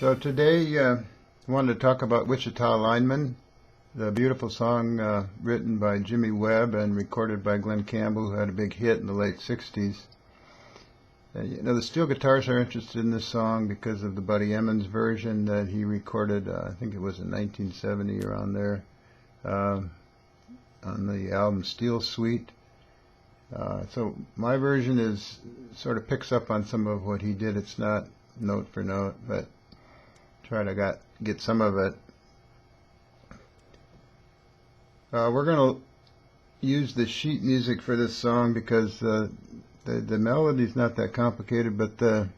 So today I wanted to talk about Witchita Lineman, the beautiful song written by Jimmy Webb and recorded by Glenn Campbell, who had a big hit in the late 60s. The steel guitars are interested in this song because of the Buddy Emmons version that he recorded, I think it was in 1970, around there, on the album Steel Suite. So my version sort of picks up on some of what he did. It's not note for note, but try to get some of it. We're going to use the sheet music for this song because the melody's not that complicated, but the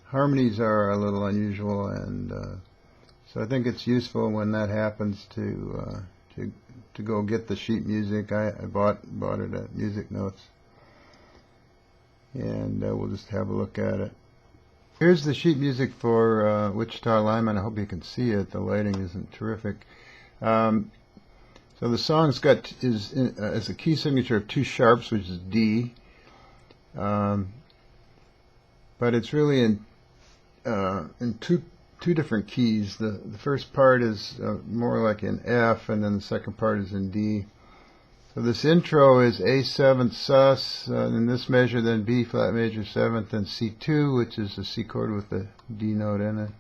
harmonies are a little unusual, and so I think it's useful when that happens to go get the sheet music. I bought it at Music Notes, and we'll just have a look at it. Here's the sheet music for Witchita Lineman. I hope you can see it. The lighting isn't terrific. So the song's got as a key signature of 2 sharps, which is D. But it's really in two different keys. The first part is more like in F, and then the second part is in D. So this intro is A7 sus in this measure, then B flat major 7th, then C2, which is a C chord with the D note in it,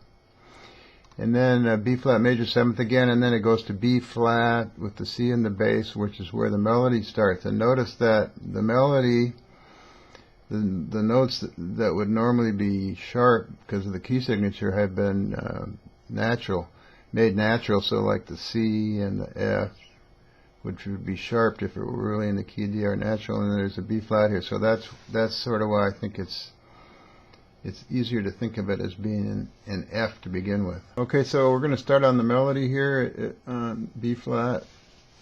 and then B flat major 7th again, and then it goes to B flat with the C in the bass, which is where the melody starts. And notice that the melody, the notes that would normally be sharp because of the key signature have been made natural. So like the C and the F, which would be sharp if it were really in the key D, are natural, and there's a B flat here. So that's sort of why I think it's easier to think of it as being in F to begin with. Okay, so we're going to start on the melody here on B flat.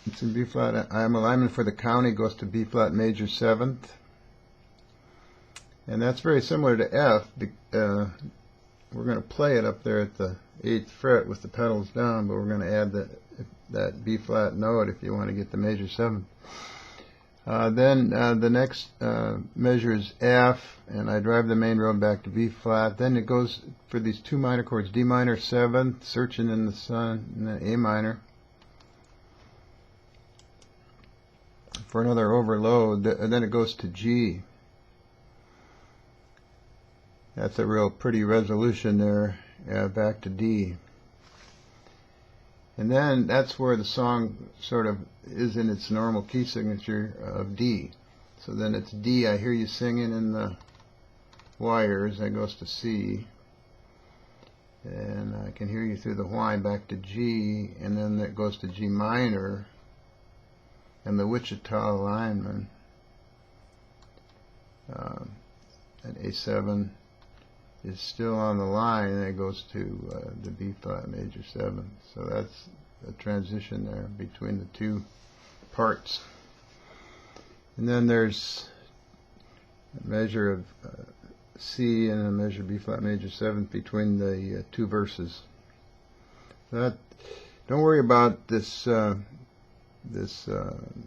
It's in B flat. I am a lineman for the county goes to B flat major 7th. And that's very similar to F. We're going to play it up there at the 8th fret with the pedals down, but we're going to add that B flat note if you want to get the major 7th. Then the next measure is F, and I drive the main road back to B flat. Then it goes for these 2 minor chords, D minor 7th, Searching in the Sun, and then A minor for another overload, and then it goes to G. That's a real pretty resolution there, back to D. And then that's where the song sort of is in its normal key signature of D. So then it's D. I hear you singing in the wires. That goes to C. And I can hear you through the whine back to G. And then that goes to G minor. And the Witchita Lineman at A7 is still on the line, and it goes to the B flat major 7th. So that's a transition there between the 2 parts. And then there's a measure of C and a measure B flat major 7th between the 2 verses. Don't worry about this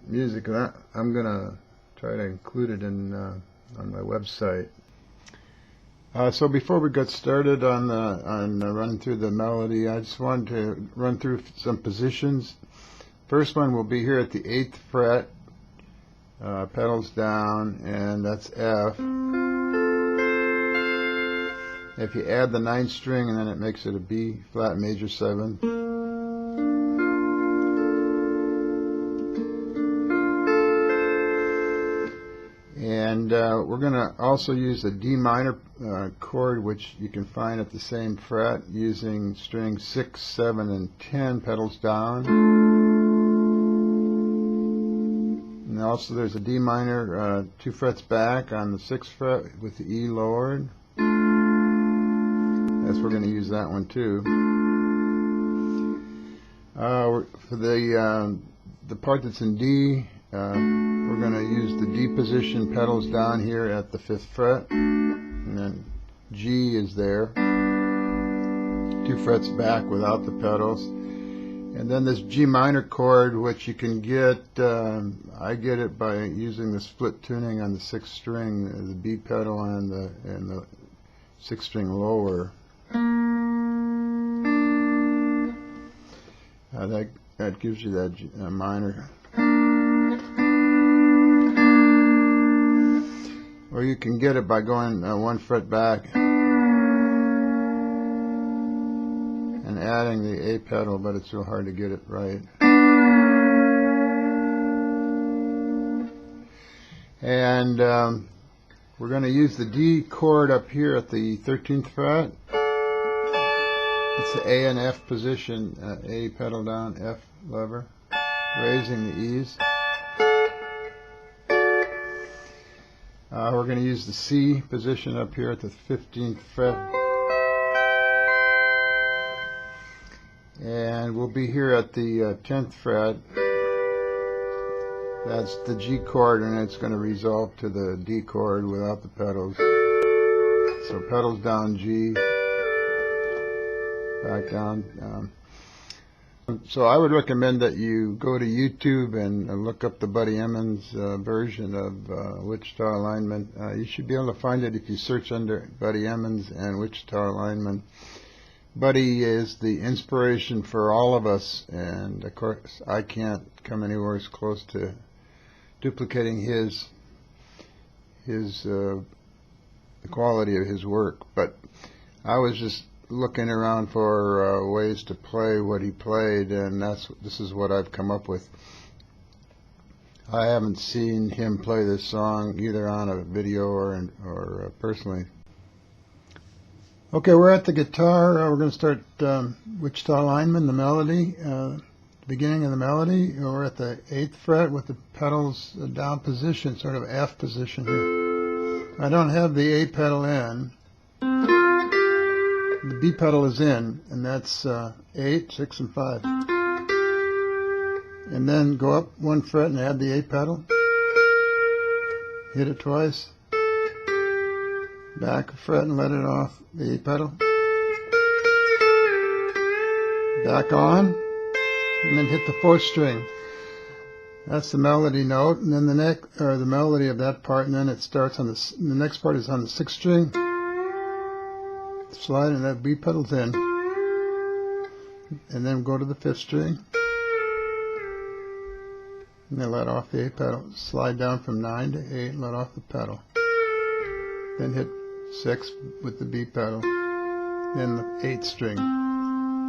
music. I'm gonna try to include it on my website. So before we get started on running through the melody, I just wanted to run through some positions. First one will be here at the 8th fret, pedals down, and that's F. If you add the 9th string, and then it makes it a B flat major 7th. And we're going to also use the D minor chord, which you can find at the same fret, using strings 6, 7, and 10, pedals down. And also there's a D minor 2 frets back on the 6th fret with the E lowered. Yes, we're going to use that one too. For the part that's in D, we're going to use the D position, pedals down here at the 5th fret, and then G is there, 2 frets back without the pedals. And then this G minor chord, which you can get, I get it by using the split tuning on the 6th string, the B pedal and the 6th string lower. That gives you that minor. Or you can get it by going 1 fret back and adding the A pedal, but it's real hard to get it right. And we're going to use the D chord up here at the 13th fret. It's the A and F position, A pedal down, F lever, raising the E's. We're going to use the C position up here at the 15th fret. And we'll be here at the 10th fret. That's the G chord, and it's going to resolve to the D chord without the pedals. So pedals down, G, back down. So I would recommend that you go to YouTube and look up the Buddy Emmons version of Witchita Lineman. You should be able to find it if you search under Buddy Emmons and Witchita Lineman. Buddy is the inspiration for all of us, and of course I can't come anywhere as close to duplicating the quality of his work. But I was just looking around for ways to play what he played, and this is what I've come up with. I haven't seen him play this song either on a video or personally. Okay, we're at the guitar. We're going to start Witchita Lineman, the melody, the beginning of the melody. We're at the 8th fret with the pedals down position, sort of F position here. I don't have the A pedal in. The B pedal is in, and that's 8, 6, and 5. And then go up 1 fret and add the A pedal. Hit it twice. Back a fret and let it off the A pedal. Back on, and then hit the 4th string. That's the melody note, and then the melody of that part, and then it starts on the next part is on the 6th string. Slide and that B pedal's in, and then go to the 5th string, and then let off the A pedal. Slide down from 9 to 8, let off the pedal. Then hit 6 with the B pedal, then the 8th string.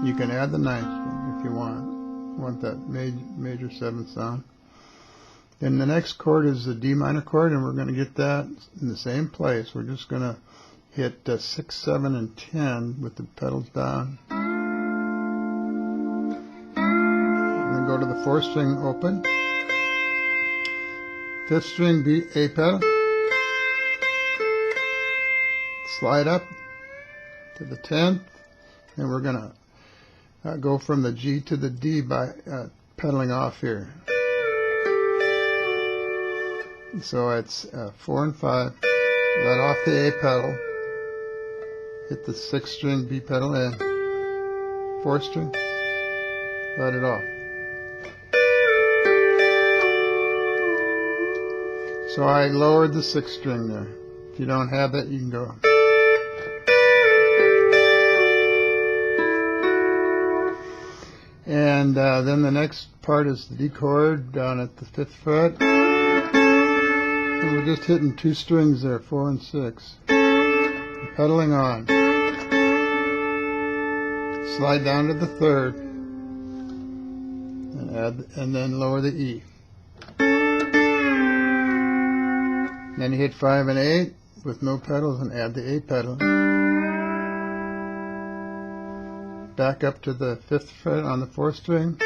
You can add the 9th string if you want that major 7th sound. Then the next chord is the D minor chord, and we're going to get that in the same place. We're just going to hit 6, 7, and 10 with the pedals down. And then go to the 4th string open. 5th string B, A pedal. Slide up to the 10th. And we're going to go from the G to the D by pedaling off here. So it's 4 and 5. Let off the A pedal. Hit the 6th string B pedal in. 4th string. Let it off. So I lowered the 6th string there. If you don't have that, you can go. And then the next part is the D chord down at the 5th fret. And we're just hitting 2 strings there, 4 and 6. And pedaling on. Slide down to the 3rd. And then lower the E. Then you hit 5 and 8 with no pedals and add the A pedal. Back up to the 5th fret on the 4th string.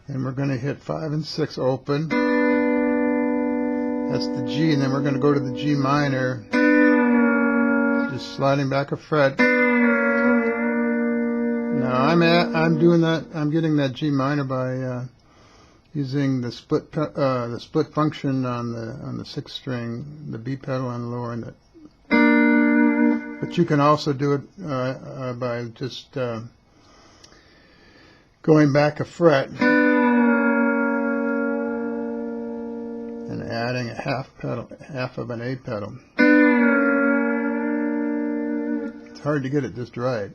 And we're going to hit 5 and 6 open. That's the G, and then we're going to go to the G minor. Just sliding back a fret. Now I'm doing that. I'm getting that G minor by using the split function on the 6th string, the B pedal, and lowering it. But you can also do it by just going back a fret and adding a half of an A pedal. It's hard to get it just right.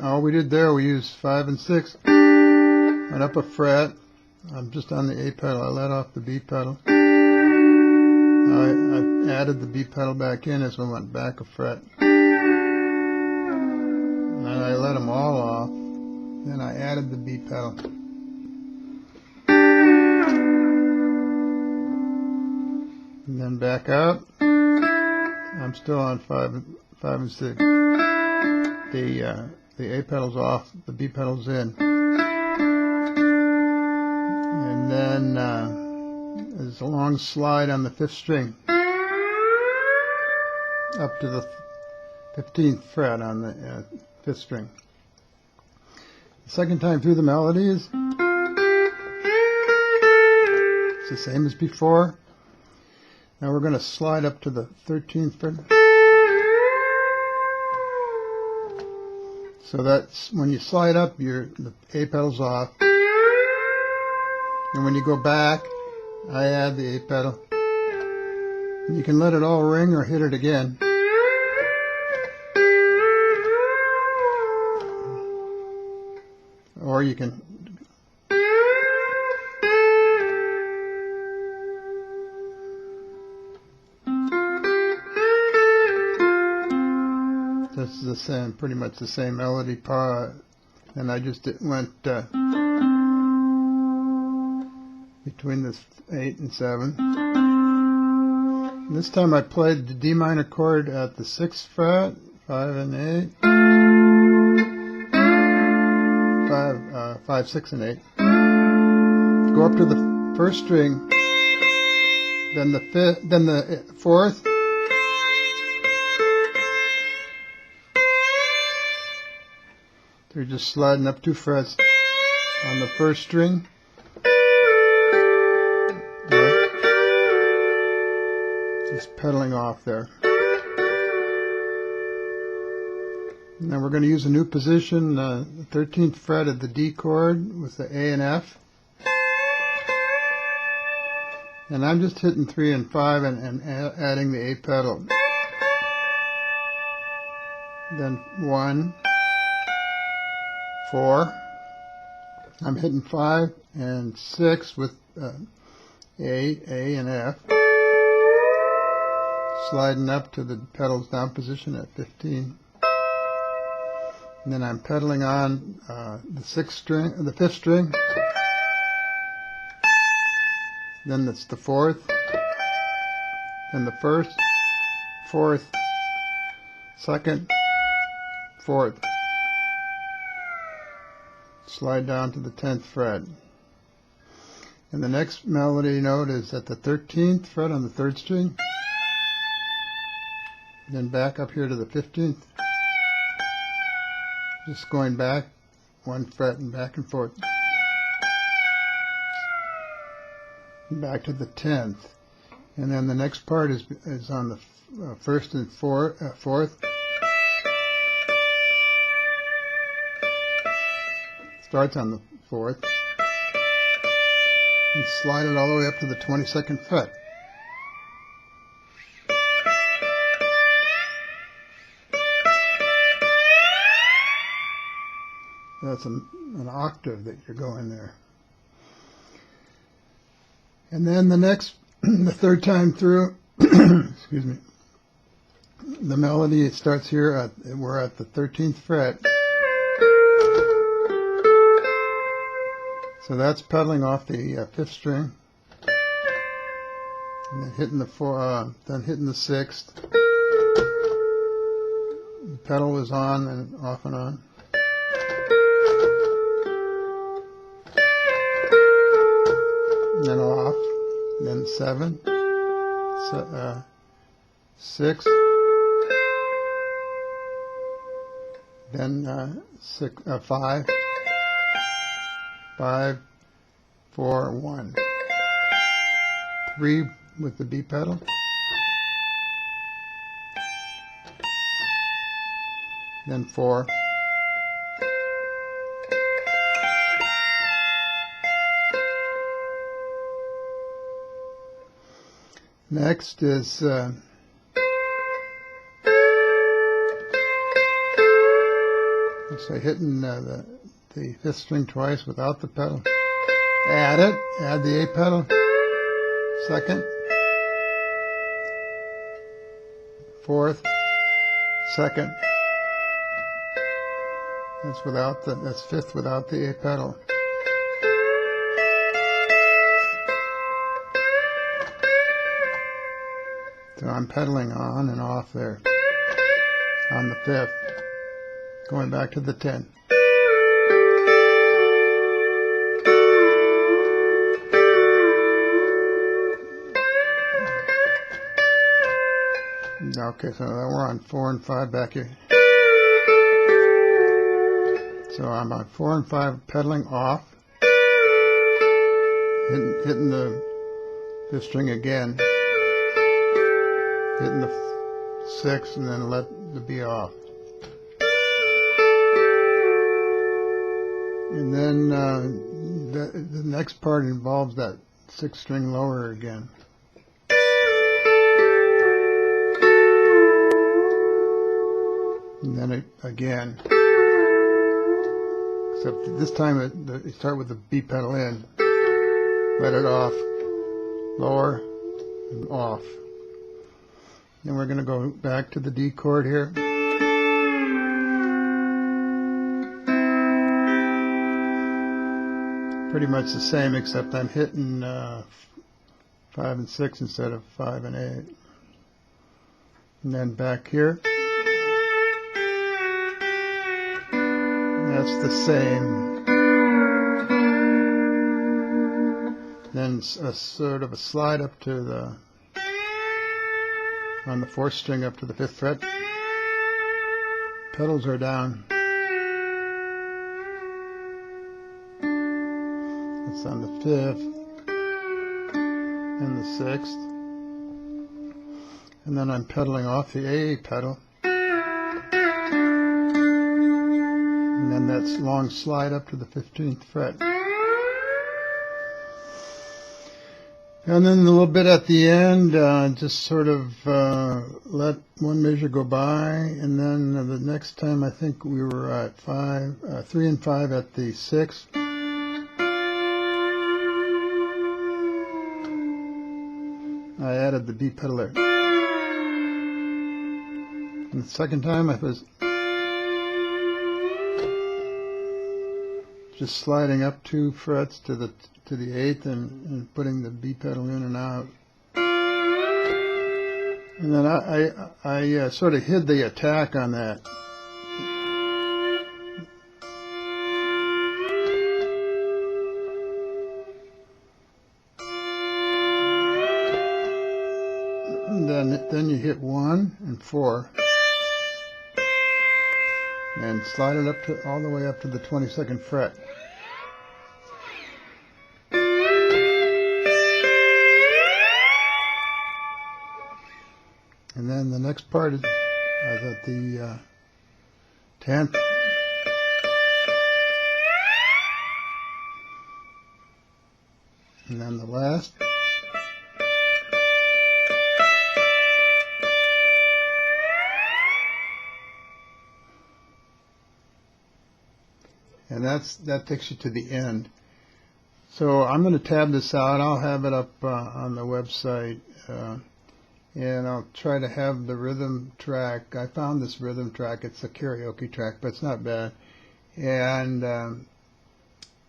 all we did there, we used 5 and 6, went up a fret. I'm just on the A pedal. I let off the B pedal. I added the B pedal back in as we went back a fret. And I let them all off. Then I added the B pedal. And then back up. I'm still on 5 and 6. The A pedal's off, the B pedal's in. And then there's a long slide on the 5th string up to the 15th fret on the 5th string. The second time through the melody is it's the same as before. Now we're going to slide up to the 13th fret. So that's when you slide up, the A pedal's off. And when you go back, I add the A pedal. You can let it all ring or hit it again. Or you can this is the same, pretty much the same melody part, and I just went between the 8 and 7. This time I played the D minor chord at the 6th fret, 5 and 8, 5, 6 and 8. Go up to the 1st string, then the 5th, then the 4th, they're just sliding up 2 frets on the 1st string. Just pedaling off there. And then we're going to use a new position, the 13th fret of the D chord with the A and F. And I'm just hitting 3 and 5 and adding the A pedal. Then 1, 4. I'm hitting 5 and 6 with A and F. Sliding up to the pedals down position at 15. And then I'm pedaling on the 6th string, the 5th string. Then it's the 4th. Then the 1st, 4th, 2nd, 4th. Slide down to the 10th fret. And the next melody note is at the 13th fret on the 3rd string. Then back up here to the 15th. Just going back 1 fret and back and forth. And back to the 10th. And then the next part is on the 1st and 4th. Starts on the 4th. And slide it all the way up to the 22nd fret. That's an octave that you're going there. And then the next, the 3rd time through, excuse me, the melody, it starts here, we're at the 13th fret. So that's pedaling off the 5th string. And then hitting the 6th. The pedal is on and off and on. And then off, then 7, 6, then 5, 5, 4, 1, 3 with the B pedal, then 4, next is So hitting the fifth string twice without the pedal. Add it. Add the A pedal. Second. Fourth. Second. That's fifth without the A pedal. So I'm pedaling on and off there on the fifth, going back to the 10. Okay, so now we're on 4 and 5 back here. So I'm on 4 and 5 pedaling off, hitting the fifth string again, hitting the 6, and then let the B off. And then the next part involves that 6th string lower again. And then it again. Except this time you start with the B pedal in, let it off, lower, and off. Then we're going to go back to the D chord here. Pretty much the same, except I'm hitting 5 and 6 instead of 5 and 8. And then back here. That's the same. Then a sort of a slide up to the, on the 4th string up to the 5th fret. Pedals are down. It's on the 5th and the 6th. And then I'm pedaling off the A pedal. And then that long slide up to the 15th fret. And then a little bit at the end, just sort of let one measure go by. And then the next time I think we were at 3 and 5 at the 6th. I added the B pedal there. And the second time I was just sliding up 2 frets to the 8th and putting the B pedal in and out. And then I sort of hid the attack on that. And then you hit 1 and 4. And slide it up to all the way up to the 22nd fret. And then the next part is at the 10th. And then the last. And that takes you to the end. So I'm going to tab this out. I'll have it up on the website, and I'll try to have the rhythm track. I found this rhythm track. It's a karaoke track, but it's not bad. And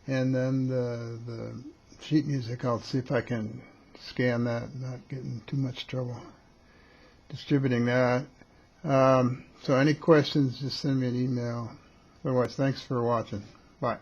then the sheet music. I'll see if I can scan that, not get in too much trouble distributing that. So any questions, just send me an email. Otherwise, thanks for watching. Bye.